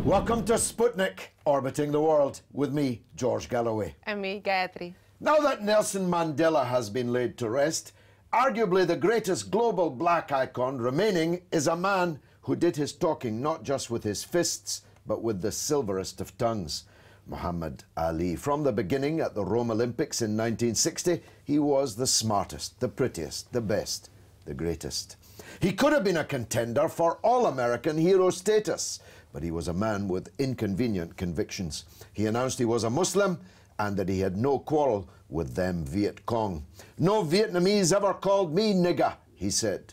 Welcome to Sputnik, orbiting the world, with me, George Galloway. And me, Gayatri. Now that Nelson Mandela has been laid to rest, arguably the greatest global black icon remaining is a man who did his talking not just with his fists, but with the silverest of tongues. Muhammad Ali. From the beginning at the Rome Olympics in 1960, he was the smartest, the prettiest, the best, the greatest. He could have been a contender for All-American hero status, but he was a man with inconvenient convictions. He announced he was a Muslim and that he had no quarrel with them Viet Cong. "No Vietnamese ever called me nigger," he said.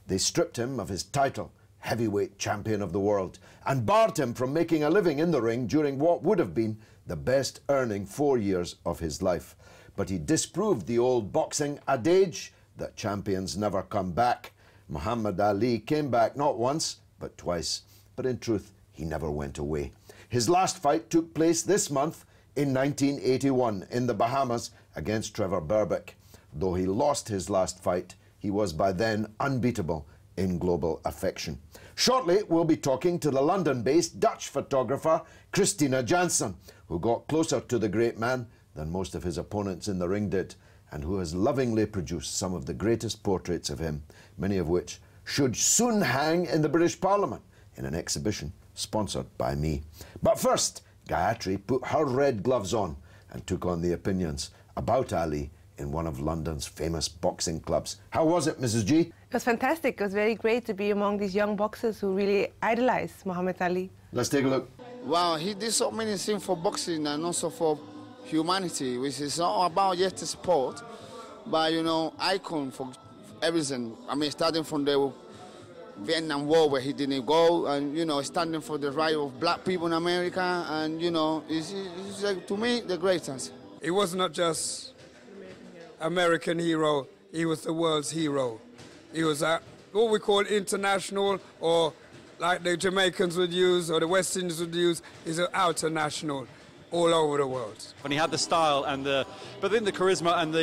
They stripped him of his title, heavyweight champion of the world, and barred him from making a living in the ring during what would have been the best earning 4 years of his life. But he disproved the old boxing adage that champions never come back. Muhammad Ali came back not once, but twice. But in truth, he never went away. His last fight took place this month in 1981 in the Bahamas against Trevor Berbick. Though he lost his last fight, he was by then unbeatable in global affection. Shortly, we'll be talking to the London-based Dutch photographer Christina Jansen, who got closer to the great man than most of his opponents in the ring did, and who has lovingly produced some of the greatest portraits of him, many of which should soon hang in the British Parliament in an exhibition sponsored by me. But first, Gayatri put her red gloves on and took on the opinions about Ali in one of London's famous boxing clubs. How was it, Mrs. G? It was fantastic. It was very great to be among these young boxers who really idolize Muhammad Ali. Let's take a look. Wow, he did so many things for boxing and also for humanity, which is not about just a sport, but, you know, icon for everything. I mean, starting from the Vietnam War where he didn't go, and, you know, standing for the right of black people in America, and, you know, it's like, to me, the greatest. He was not just American hero, he was the world's hero. He was what we call international, or like the Jamaicans would use, or the West Indians would use, is an international, all over the world. When he had the style and but then the charisma and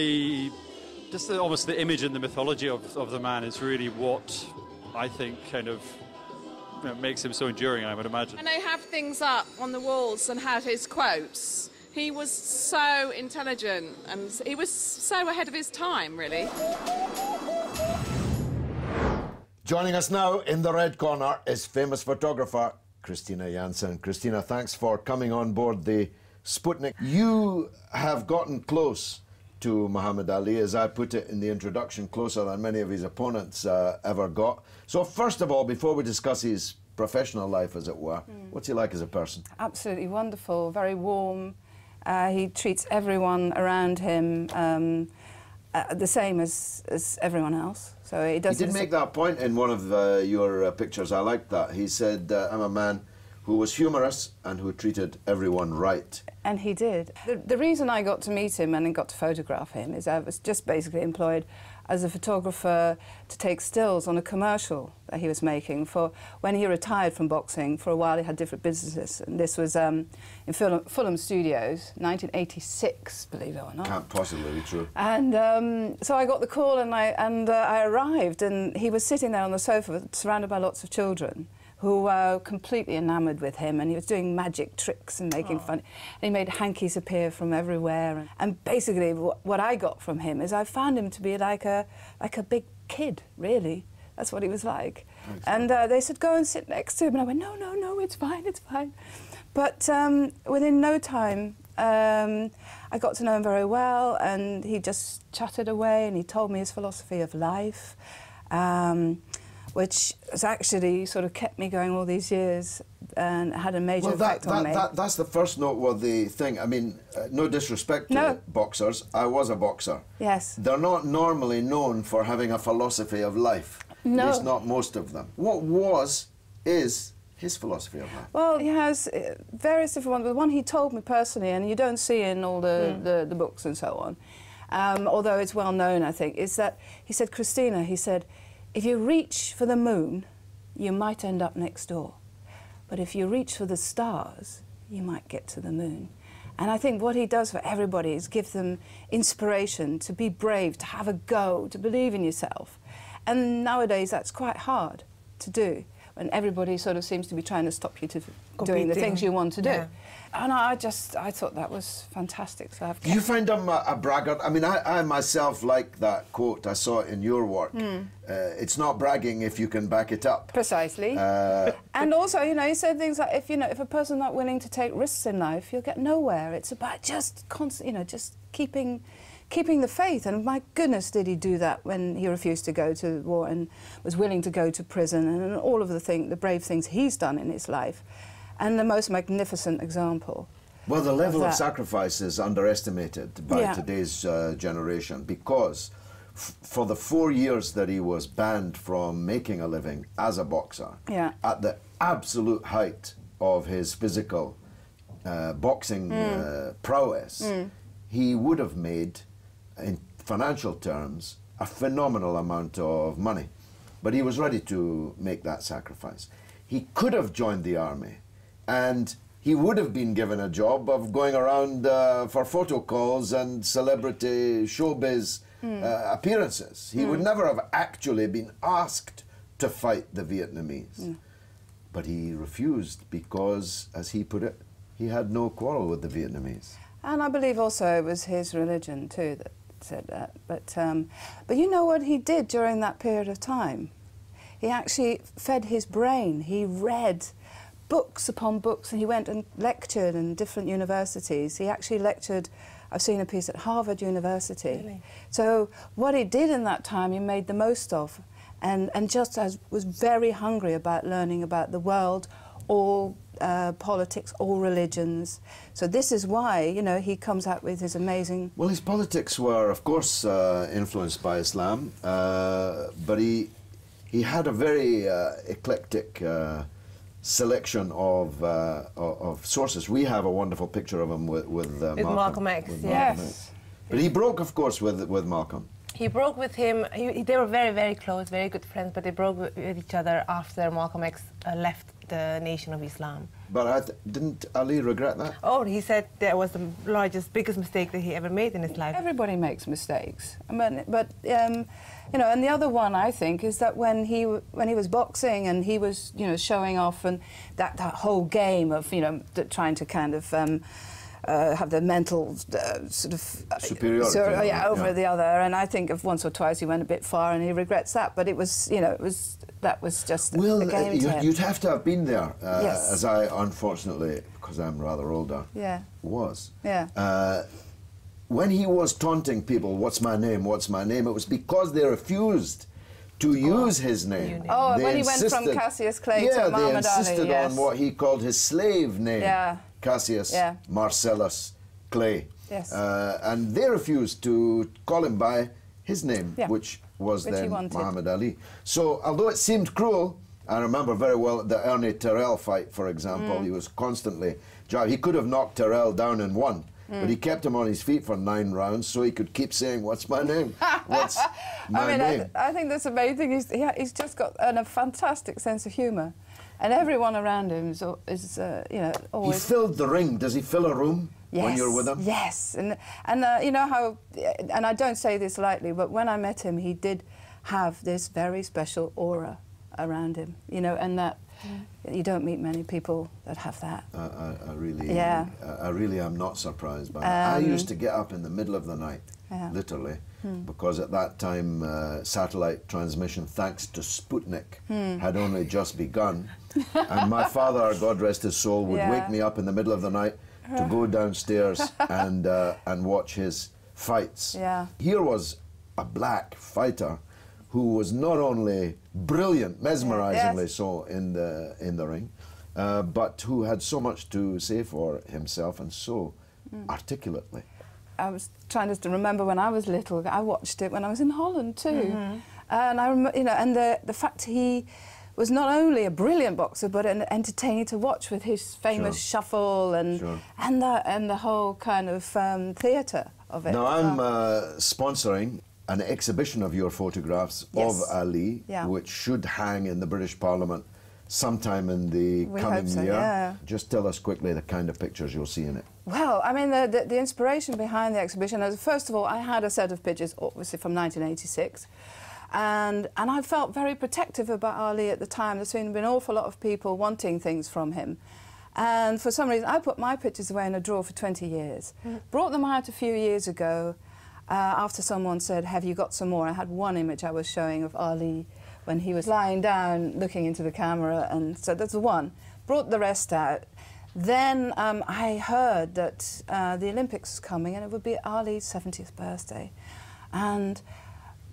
almost the image and the mythology of the man is really what I think kind of makes him so enduring, I would imagine. And they have things up on the walls and had his quotes. He was so intelligent and he was so ahead of his time, really. Joining us now in the red corner is famous photographer Christina Jansen. Christina, thanks for coming on board the Sputnik. You have gotten close to Muhammad Ali, as I put it in the introduction, closer than many of his opponents ever got. So first of all, before we discuss his professional life, as it were, what's he like as a person? Absolutely wonderful, very warm. He treats everyone around him the same as everyone else. So he doesn't. He did make that point in one of your pictures. I liked that. He said, "I'm a man who was humorous and who treated everyone right." And he did. The reason I got to meet him and got to photograph him is I was just basically employed as a photographer to take stills on a commercial that he was making for when he retired from boxing. For a while he had different businesses, and this was in Fulham Studios, 1986, believe it or not. Can't possibly be true. And so I got the call and I arrived, and he was sitting there on the sofa surrounded by lots of children who were completely enamoured with him, and he was doing magic tricks and making fun. And he made hankies appear from everywhere. And basically what I got from him is I found him to be like a big kid, really. That's what he was like. And they said, "Go and sit next to him." And I went, no, it's fine, it's fine. But within no time, I got to know him very well, and he just chatted away, and he told me his philosophy of life. Which has actually sort of kept me going all these years and had a major effect on me. That's the first noteworthy thing. I mean, no disrespect to boxers. I was a boxer. Yes. They're not normally known for having a philosophy of life. No. At least not most of them. What is his philosophy of life? Well, he has various different ones. The one he told me personally, and you don't see in all the books and so on, although it's well known, I think, is that he said, Christina, he said, if you reach for the moon, you might end up next door. But if you reach for the stars, you might get to the moon. And I think what he does for everybody is give them inspiration to be brave, to have a go, to believe in yourself. And nowadays that's quite hard to do, when everybody sort of seems to be trying to stop you to doing the things you want to do. Yeah. And I thought that was fantastic. So Do you find him a braggart? I mean, I myself like that quote. I saw it in your work. It's not bragging if you can back it up. Precisely. And also, you know, he said things like, if a person's not willing to take risks in life, you'll get nowhere. It's about just just keeping the faith. And my goodness, did he do that when he refused to go to war and was willing to go to prison, and all of the brave things he's done in his life. And the most magnificent example. Well, the level of sacrifice is underestimated by today's generation, because for the 4 years that he was banned from making a living as a boxer, at the absolute height of his physical boxing prowess, he would have made, in financial terms, a phenomenal amount of money. But he was ready to make that sacrifice. He could have joined the army, and he would have been given a job of going around for photo calls and celebrity showbiz appearances. He would never have actually been asked to fight the Vietnamese. But he refused because, as he put it, he had no quarrel with the Vietnamese. And I believe also it was his religion too that said that. But you know what he did during that period of time? He actually fed his brain. He read books upon books, and he went and lectured in different universities. He actually lectured, I've seen a piece at Harvard University. Really? So what he did in that time, he made the most of, and just as was very hungry about learning about the world, all politics, all religions. So this is why, you know, he comes out with his amazing... Well, his politics were, of course, influenced by Islam, but he had a very eclectic selection of sources. We have a wonderful picture of him with Malcolm X, Yes. But he broke, of course, with Malcolm. He broke with him. They were very, very close, very good friends, but they broke with each other after Malcolm X left the Nation of Islam. But didn't Ali regret that? Oh, he said that was the biggest mistake that he ever made in his life. Everybody makes mistakes. I mean, but you know, and the other one I think is that when he was boxing and he was, you know, showing off, and that whole game of, you know, trying to kind of have the mental sort of superiority over the other, and I think of once or twice he went a bit far, and he regrets that. But it was, you know, that was just the game to him. You'd have to have been there, yes. as I, unfortunately, because I'm rather older, was. Yeah. When he was taunting people, what's my name, what's my name, it was because they refused to use his name. Oh, they when he went from Cassius Clay to Muhammad Ali. they insisted on what he called his slave name, Cassius Marcellus Clay. Yes. And they refused to call him by his name, which was then Muhammad Ali. So, although it seemed cruel, I remember very well the Ernie Terrell fight, for example. He was constantly... He could have knocked Terrell down and won, but he kept him on his feet for 9 rounds so he could keep saying, what's my name? What's my name? I think that's amazing. He's just got a fantastic sense of humour. And everyone around him is you know, always... He filled the ring. Does he fill a room when you're with him? Yes. And you know how... And I don't say this lightly, but when I met him, he did have this very special aura around him, you know, and that... You don't meet many people that have that. I really am not surprised by that. I used to get up in the middle of the night, literally, because at that time satellite transmission, thanks to Sputnik, had only just begun. And my father, God rest his soul, would wake me up in the middle of the night to go downstairs and watch his fights. Here was a black fighter who was not only brilliant, mesmerizingly so in the ring, but who had so much to say for himself and so articulately. I was trying to remember when I was little. I watched it when I was in Holland too, And you know, and the fact he was not only a brilliant boxer but an entertaining to watch with his famous shuffle and the whole kind of theatre of it. Now I'm sponsoring an exhibition of your photographs of Ali, which should hang in the British Parliament sometime in the coming year. Yeah. Just tell us quickly the kind of pictures you'll see in it. Well, I mean, the inspiration behind the exhibition is, first of all, I had a set of pictures, obviously, from 1986. And I felt very protective about Ali at the time. There's been an awful lot of people wanting things from him. And for some reason, I put my pictures away in a drawer for 20 years. Brought them out a few years ago after someone said, have you got some more? I had one image I was showing of Ali when he was lying down looking into the camera, and so that's one. Brought the rest out. Then I heard that the Olympics was coming and it would be Ali's 70th birthday. And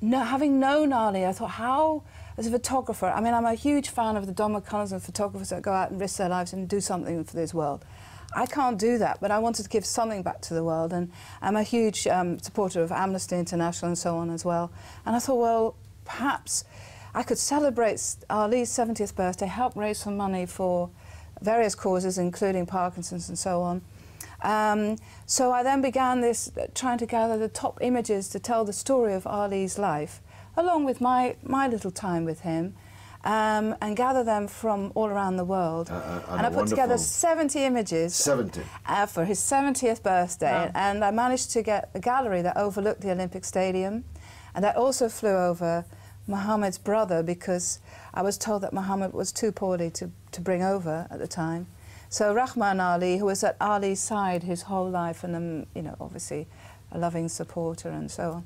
having known Ali, I thought, how, as a photographer, I mean, I'm a huge fan of the Don McCullers and photographers that go out and risk their lives and do something for this world. I can't do that, but I wanted to give something back to the world, and I'm a huge supporter of Amnesty International and so on as well. And I thought, well, perhaps I could celebrate Ali's 70th birthday, help raise some money for various causes, including Parkinson's and so on. So I then began this, trying to gather the top images to tell the story of Ali's life, along with my little time with him, and gather them from all around the world. And I put together 70 images 70. For his 70th birthday, and I managed to get a gallery that overlooked the Olympic Stadium, and I also flew over Mohammed's brother, because I was told that Mohammed was too poorly to bring over at the time. So Rahman Ali, who was at Ali's side his whole life, and you know, obviously a loving supporter and so on,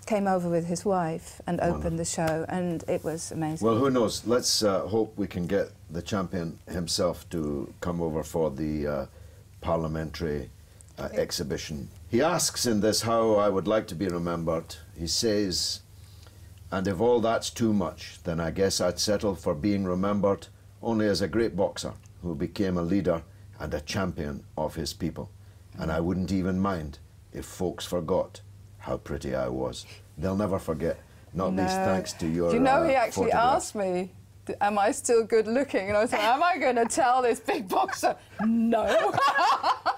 came over with his wife and opened the show, and it was amazing. Well, who knows? Let's hope we can get the champion himself to come over for the parliamentary exhibition. He asks in this how I would like to be remembered. He says, and if all that's too much, then I guess I'd settle for being remembered only as a great boxer who became a leader and a champion of his people. And I wouldn't even mind if folks forgot how pretty I was. They'll never forget, not least thanks to your Do you know, he actually photograph. asked me, am I still good looking? And I was like, am I going to tell this big boxer? No.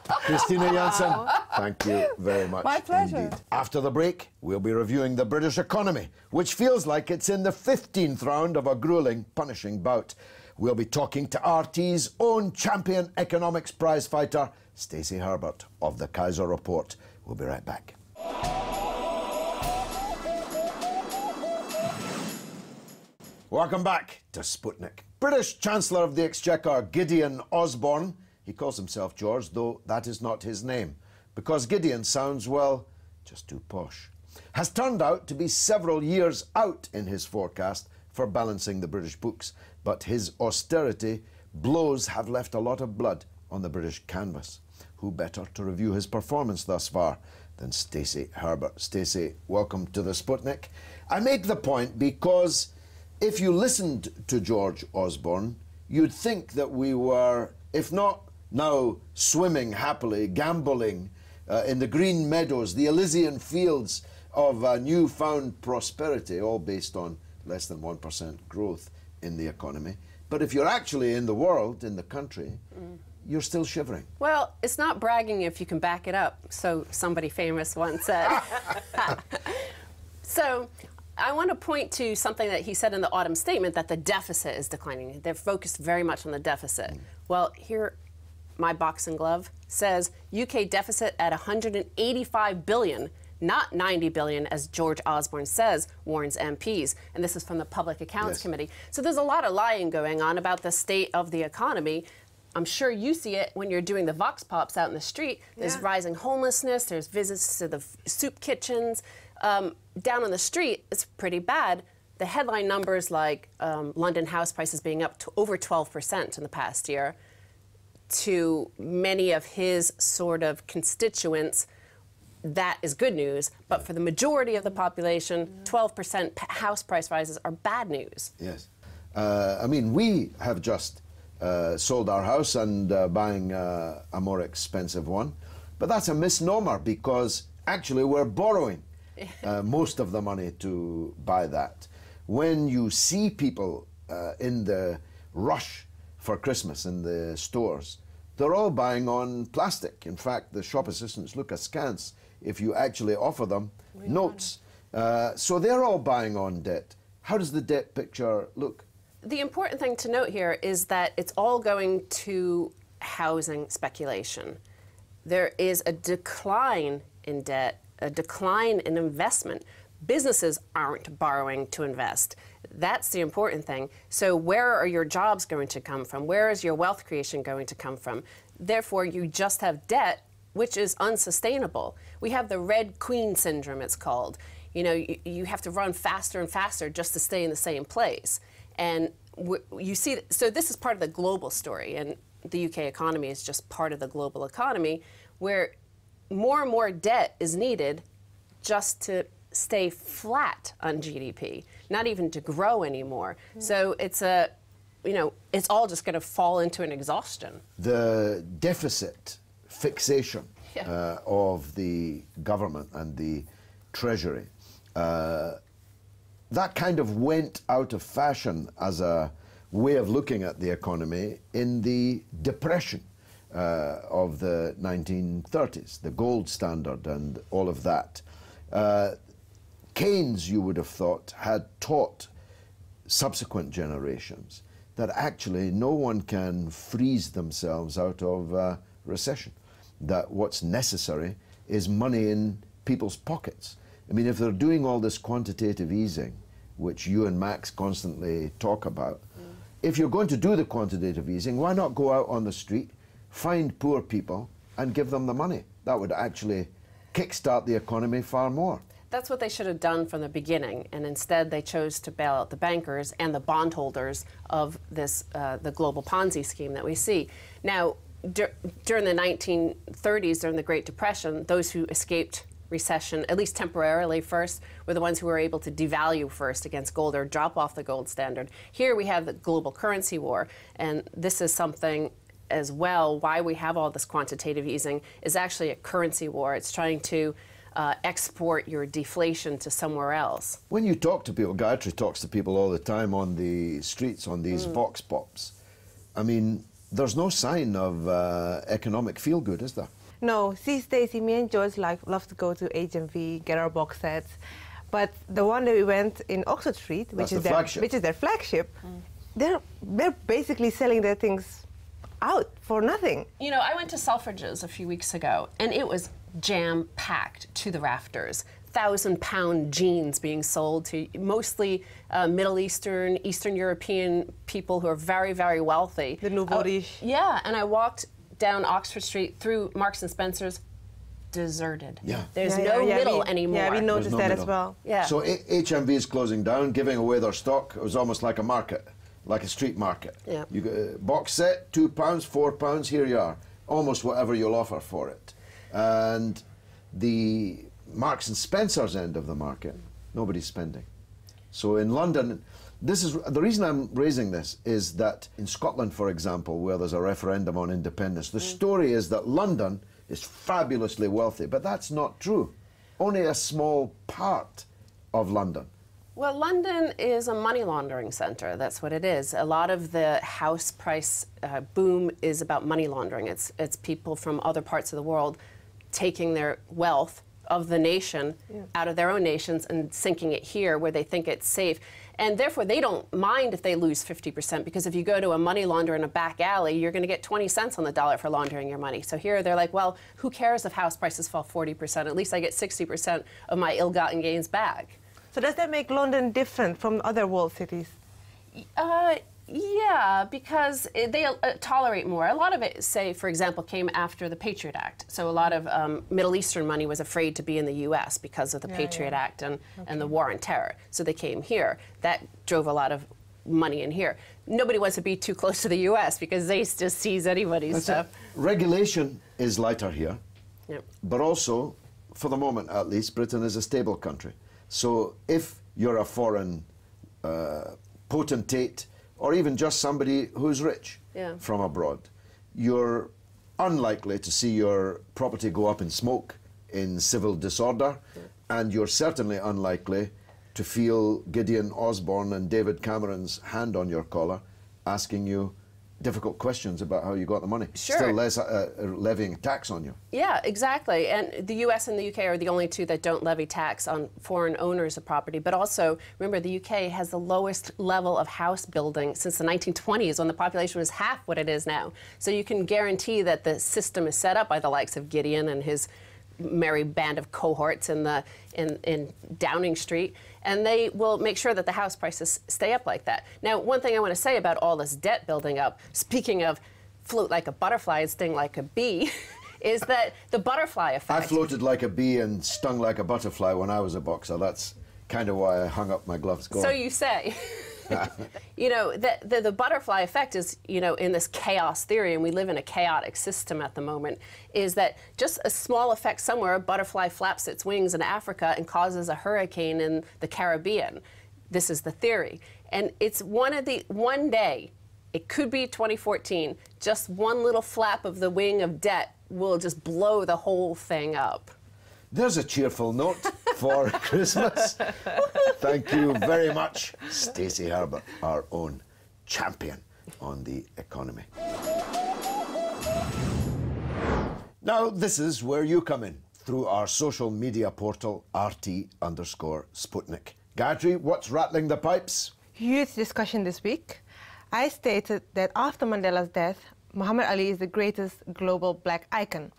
Christina Janssen, thank you very much. My pleasure. Indeed. After the break, we'll be reviewing the British economy, which feels like it's in the 15th round of a grueling, punishing bout. We'll be talking to RT's own champion economics prize fighter, Stacey Herbert of the Kaiser Report. We'll be right back. Welcome back to Sputnik. British Chancellor of the Exchequer, Gideon Osborne, he calls himself George, though that is not his name, because Gideon sounds, well, just too posh, has turned out to be several years out in his forecast for balancing the British books, but his austerity blows have left a lot of blood on the British canvas. Who better to review his performance thus far than Stacey Herbert? Stacey, welcome to the Sputnik. I make the point because if you listened to George Osborne, you'd think that we were, if not now swimming happily, gambolling in the green meadows, the Elysian fields of newfound prosperity, all based on less than 1% growth in the economy. But if you're actually in the world, in the country, you're still shivering. Well, it's not bragging if you can back it up, so somebody famous once said. So I want to point to something that he said in the autumn statement, that the deficit is declining. They're focused very much on the deficit. Well, here, my boxing glove says UK deficit at 185 billion, not 90 billion, as George Osborne says, warns MPs. And this is from the Public Accounts Committee. So there's a lot of lying going on about the state of the economy. I'm sure you see it when you're doing the Vox Pops out in the street. There's rising homelessness, there's visits to the soup kitchens. Down on the street, it's pretty bad. The headline numbers like London house prices being up to over 12% in the past year, to many of his sort of constituents, that is good news. But for the majority of the population, 12% house price rises are bad news. Yes. I mean, we have just sold our house and buying a more expensive one. But that's a misnomer, because actually we're borrowing most of the money to buy that. when you see people in the rush for Christmas in the stores, they're all buying on plastic. In fact, the shop assistants look askance if you actually offer them notes. So they're all buying on debt. How does the debt picture look? The important thing to note here is that it's all going to housing speculation. There is a decline in debt, a decline in investment. Businesses aren't borrowing to invest. That's the important thing. So where are your jobs going to come from? Where is your wealth creation going to come from? Therefore, you just have debt, which is unsustainable. We have the Red Queen syndrome, it's called. You know, you have to run faster and faster just to stay in the same place. And you see, so this is part of the global story, and the UK economy is just part of the global economy, where more and more debt is needed just to stay flat on GDP, not even to grow anymore. So it's a, you know, it's all just going to fall into an exhaustion. The deficit fixation of the government and the Treasury, that kind of went out of fashion as a way of looking at the economy in the Depression of the 1930s, the gold standard and all of that. Keynes, you would have thought, had taught subsequent generations that actually no one can freeze themselves out of recession, that what's necessary is money in people's pockets. I mean, if they're doing all this quantitative easing, which you and Max constantly talk about, if you're going to do the quantitative easing, why not go out on the street, find poor people, and give them the money? That would actually kickstart the economy far more. That's what they should have done from the beginning, and instead they chose to bail out the bankers and the bondholders of this, the global Ponzi scheme that we see. Now, during the 1930s, during the Great Depression, those who escaped recession, at least temporarily first, were the ones who were able to devalue first against gold or drop off the gold standard. Here we have the global currency war, and this is something as well, why we have all this quantitative easing is actually a currency war. It's trying to export your deflation to somewhere else. When you talk to people, Gayatri talks to people all the time on the streets, on these vox pops. I mean, there's no sign of economic feel-good, is there? No, these days, me and George love to go to HMV, get our box sets. But the one that we went in Oxford Street, which is their flagship, they're basically selling their things out for nothing. You know, I went to Selfridges a few weeks ago, and it was jam-packed to the rafters. 1,000-pound jeans being sold to mostly Middle Eastern, Eastern European people who are very, very wealthy. The nouveau riche. Yeah, and I walked down Oxford Street through Marks and Spencer's, deserted. Yeah. There's no middle anymore. Yeah, we noticed that as well. Yeah. So HMV is closing down, giving away their stock. It was almost like a market, like a street market. Yeah. You get a box set, £2, £4, here you are. Almost whatever you'll offer for it. And the Marks and Spencer's end of the market, nobody's spending. So in London, this is the reason I'm raising this is that in Scotland, for example, where there's a referendum on independence, the story is that London is fabulously wealthy, but that's not true. Only a small part of London. Well, London is a money laundering center. That's what it is. A lot of the house price boom is about money laundering. It's people from other parts of the world taking their wealth of the nation out of their own nations and sinking it here where they think it's safe. And therefore, they don't mind if they lose 50%, because if you go to a money launderer in a back alley, you're going to get 20 cents on the dollar for laundering your money. So here they're like, well, who cares if house prices fall 40%? At least I get 60% of my ill-gotten gains back. So does that make London different from other world cities? Yeah, because they tolerate more. A lot of it, say, for example, came after the Patriot Act. So a lot of Middle Eastern money was afraid to be in the U.S. because of the Patriot Act and the war on terror. So they came here. That drove a lot of money in here. Nobody wants to be too close to the U.S. because they just seize anybody's stuff. Regulation is lighter here, Yep. but also, for the moment at least, Britain is a stable country. So if you're a foreign potentate, or even just somebody who's rich from abroad, you're unlikely to see your property go up in smoke in civil disorder, and you're certainly unlikely to feel Gideon Osborne and David Cameron's hand on your collar, asking you difficult questions about how you got the money. Sure. Still less levying tax on you. Yeah, exactly. And the US and the UK are the only two that don't levy tax on foreign owners of property. But also, remember, the UK has the lowest level of house building since the 1920s, when the population was half what it is now. So you can guarantee that the system is set up by the likes of Gideon and his merry band of cohorts in Downing Street, and they will make sure that the house prices stay up like that. Now, one thing I want to say about all this debt building up, speaking of float like a butterfly, sting like a bee, is that the butterfly effect. I floated like a bee and stung like a butterfly when I was a boxer. That's kind of why I hung up my gloves. Go So on. you say. You know, the butterfly effect is, you know, in this chaos theory, and we live in a chaotic system at the moment, is that just a small effect somewhere, a butterfly flaps its wings in Africa and causes a hurricane in the Caribbean. This is the theory. And it's one day, it could be 2014, just one little flap of the wing of debt will just blow the whole thing up. There's a cheerful note for Christmas. Thank you very much, Stacey Herbert, our own champion on the economy. Now, this is where you come in, through our social media portal, RT_Sputnik. Gayatri, what's rattling the pipes? Huge discussion this week. I stated that after Mandela's death, Muhammad Ali is the greatest global black icon.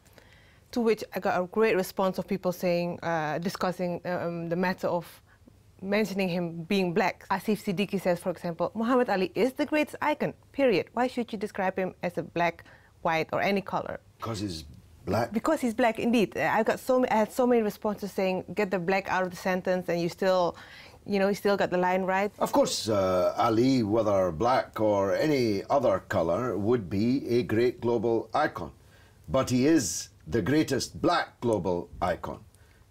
To which I got a great response of people saying, discussing the matter of mentioning him being black. Asif Siddiqui says, for example, Muhammad Ali is the greatest icon, period. Why should you describe him as a black, white, or any color? Because he's black? Because he's black, indeed. I had so many responses saying, get the black out of the sentence, and you still, you know, you still got the line right. Of course, Ali, whether black or any other color, would be a great global icon. But he is the greatest black global icon.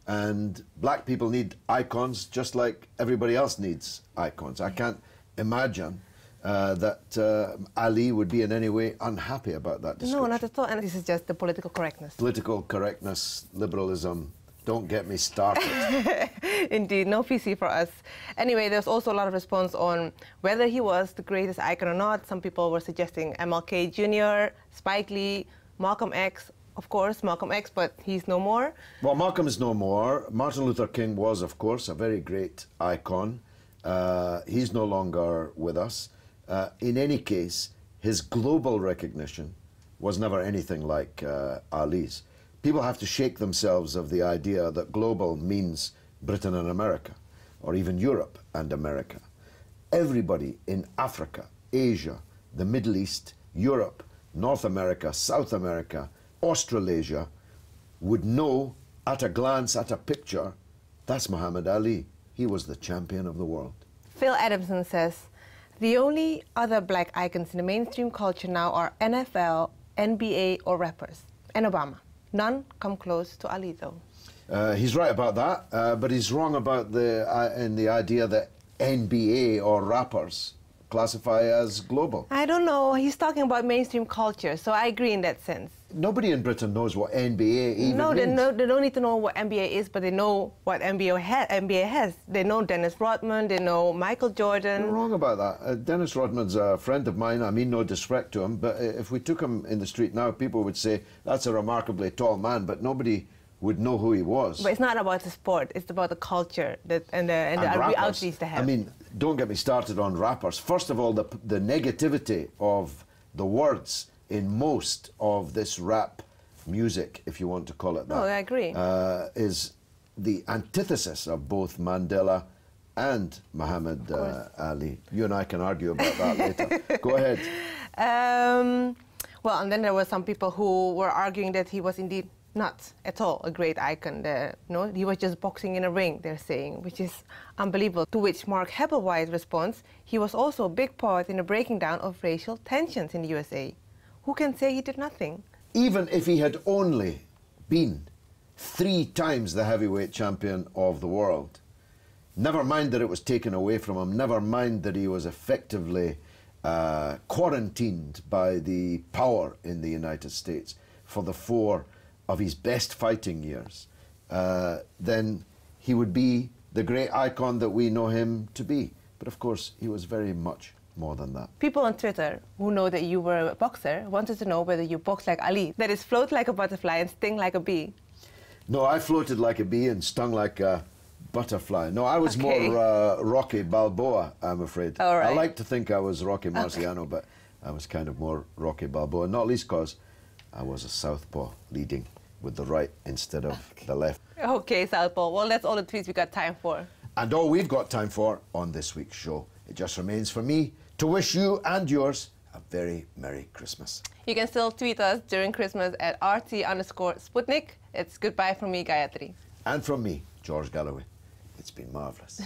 And black people need icons just like everybody else needs icons. I can't imagine that Ali would be in any way unhappy about that description. No, not at all. And this is just the political correctness. Political correctness, liberalism, don't get me started. Indeed, no PC for us. Anyway, there's also a lot of response on whether he was the greatest icon or not. Some people were suggesting MLK Jr., Spike Lee, Malcolm X. Of course, Malcolm X, but he's no more. Well, Malcolm is no more. Martin Luther King was, of course, a very great icon. He's no longer with us. In any case, his global recognition was never anything like Ali's. People have to shake themselves of the idea that global means Britain and America, or even Europe and America. Everybody in Africa, Asia, the Middle East, Europe, North America, South America, Australasia would know at a glance, at a picture, that's Muhammad Ali. He was the champion of the world. Phil Adamson says, the only other black icons in the mainstream culture now are NFL, NBA, or rappers, and Obama. None come close to Ali, though. He's right about that, but he's wrong about the idea that NBA or rappers classify as global. I don't know. He's talking about mainstream culture, so I agree in that sense. Nobody in Britain knows what NBA even means. They don't need to know what NBA is, but they know what NBA has. They know Dennis Rodman, they know Michael Jordan. You're wrong about that. Dennis Rodman's a friend of mine. I mean no disrespect to him, but if we took him in the street now, people would say, that's a remarkably tall man, but nobody would know who he was. But it's not about the sport, it's about the culture and the outreach they have. I mean, don't get me started on rappers. First of all, the negativity of the words in most of this rap music, if you want to call it that. No, I agree. Is the antithesis of both Mandela and Muhammad Ali. You and I can argue about that later. Go ahead. Well, and then there were some people who were arguing that he was indeed not at all a great icon. No, he was just boxing in a ring, they're saying, which is unbelievable. To which Mark Hebblewhite responds, he was also a big part in the breaking down of racial tensions in the USA. Who can say he did nothing? Even if he had only been 3 times the heavyweight champion of the world, never mind that it was taken away from him, never mind that he was effectively quarantined by the power in the United States for the 4 of his best fighting years, then he would be the great icon that we know him to be. But of course, he was very much more than that. People on Twitter who know that you were a boxer wanted to know whether you boxed like Ali, that is, float like a butterfly and sting like a bee. No, I floated like a bee and stung like a butterfly. No, I was more Rocky Balboa, I'm afraid. All right. I like to think I was Rocky Marciano, but I was kind of more Rocky Balboa, not least because I was a southpaw, leading with the right instead of the left. Okay, southpaw. Well, that's all the tweets we got time for. And all we've got time for on this week's show. It just remains for me to wish you and yours a very Merry Christmas. You can still tweet us during Christmas at RT_Sputnik. It's goodbye from me, Gayatri. And from me, George Galloway. It's been marvellous.